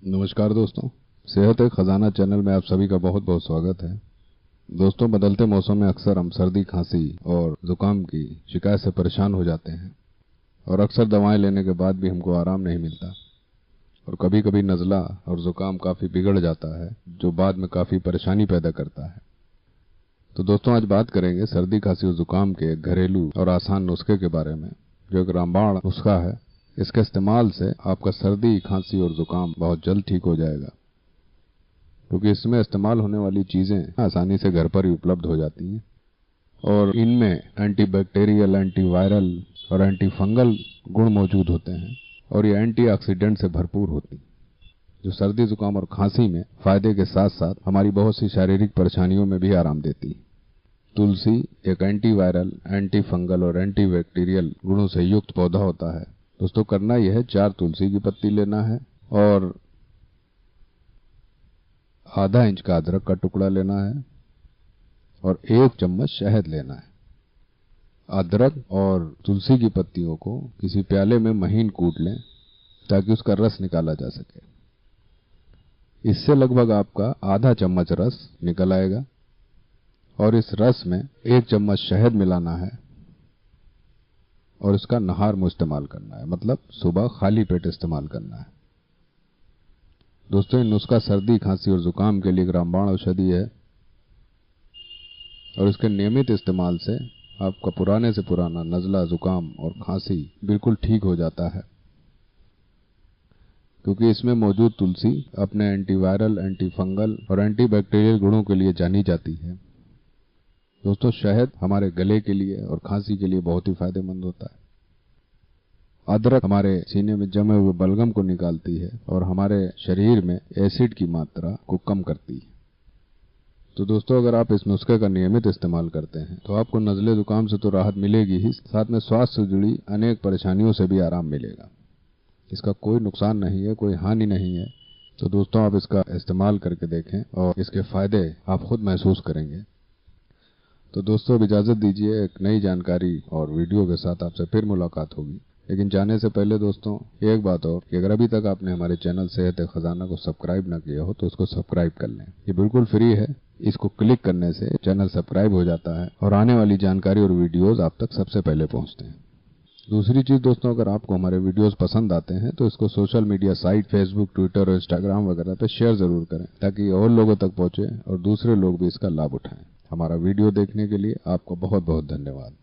नमस्कार दोस्तों, सेहत एक खजाना चैनल में आप सभी का बहुत बहुत स्वागत है। दोस्तों, बदलते मौसम में अक्सर हम सर्दी, खांसी और जुकाम की शिकायत से परेशान हो जाते हैं और अक्सर दवाएं लेने के बाद भी हमको आराम नहीं मिलता और कभी कभी नज़ला और जुकाम काफ़ी बिगड़ जाता है, जो बाद में काफ़ी परेशानी पैदा करता है। तो दोस्तों, आज बात करेंगे सर्दी, खांसी और जुकाम के घरेलू और आसान नुस्खे के बारे में, जो एक रामबाण नुस्खा है। इसके इस्तेमाल से आपका सर्दी, खांसी और जुकाम बहुत जल्द ठीक हो जाएगा, क्योंकि इसमें इस्तेमाल होने वाली चीज़ें आसानी से घर पर ही उपलब्ध हो जाती हैं और इनमें एंटीबैक्टीरियल, एंटीवायरल और एंटीफंगल गुण मौजूद होते हैं और ये एंटीऑक्सीडेंट से भरपूर होती हैं, जो सर्दी, जुकाम और खांसी में फायदे के साथ साथ हमारी बहुत सी शारीरिक परेशानियों में भी आराम देती है। तुलसी एक एंटीवायरल, एंटीफंगल और एंटीबैक्टीरियल गुणों से युक्त पौधा होता है। दोस्तों, करना यह है 4 तुलसी की पत्ती लेना है और आधा इंच का अदरक का टुकड़ा लेना है और 1 चम्मच शहद लेना है। अदरक और तुलसी की पत्तियों को किसी प्याले में महीन कूट लें ताकि उसका रस निकाला जा सके। इससे लगभग आपका आधा चम्मच रस निकल आएगा और इस रस में 1 चम्मच शहद मिलाना है और इसका नहार मुंह इस्तेमाल करना है, मतलब सुबह खाली पेट इस्तेमाल करना है। दोस्तों, ये नुस्खा सर्दी, खांसी और जुकाम के लिए एक रामबाण औषधि है और इसके नियमित इस्तेमाल से आपका पुराने से पुराना नज़ला, जुकाम और खांसी बिल्कुल ठीक हो जाता है, क्योंकि इसमें मौजूद तुलसी अपने एंटीवायरल, एंटीफंगल और एंटीबैक्टीरियल गुणों के लिए जानी जाती है। दोस्तों, शहद हमारे गले के लिए और खांसी के लिए बहुत ही फायदेमंद होता है। अदरक हमारे सीने में जमे हुए बलगम को निकालती है और हमारे शरीर में एसिड की मात्रा को कम करती है। तो दोस्तों, अगर आप इस नुस्खे का नियमित इस्तेमाल करते हैं तो आपको नज़ले, जुकाम से तो राहत मिलेगी ही, साथ में स्वास्थ्य से जुड़ी अनेक परेशानियों से भी आराम मिलेगा। इसका कोई नुकसान नहीं है, कोई हानि नहीं है। तो दोस्तों, आप इसका इस्तेमाल करके देखें और इसके फायदे आप खुद महसूस करेंगे। तो दोस्तों, अब इजाज़त दीजिए, एक नई जानकारी और वीडियो के साथ आपसे फिर मुलाकात होगी। लेकिन जाने से पहले दोस्तों, एक बात और कि अगर अभी तक आपने हमारे चैनल सेहत ए खजाना को सब्सक्राइब ना किया हो तो इसको सब्सक्राइब कर लें। ये बिल्कुल फ्री है। इसको क्लिक करने से चैनल सब्सक्राइब हो जाता है और आने वाली जानकारी और वीडियोस आप तक सबसे पहले पहुंचते हैं। दूसरी चीज़ दोस्तों, अगर आपको हमारे वीडियोस पसंद आते हैं तो इसको social media site Facebook, Twitter और इंस्टाग्राम वगैरह पे शेयर ज़रूर करें, ताकि और लोगों तक पहुंचे और दूसरे लोग भी इसका लाभ उठाएं। हमारा वीडियो देखने के लिए आपको बहुत बहुत धन्यवाद।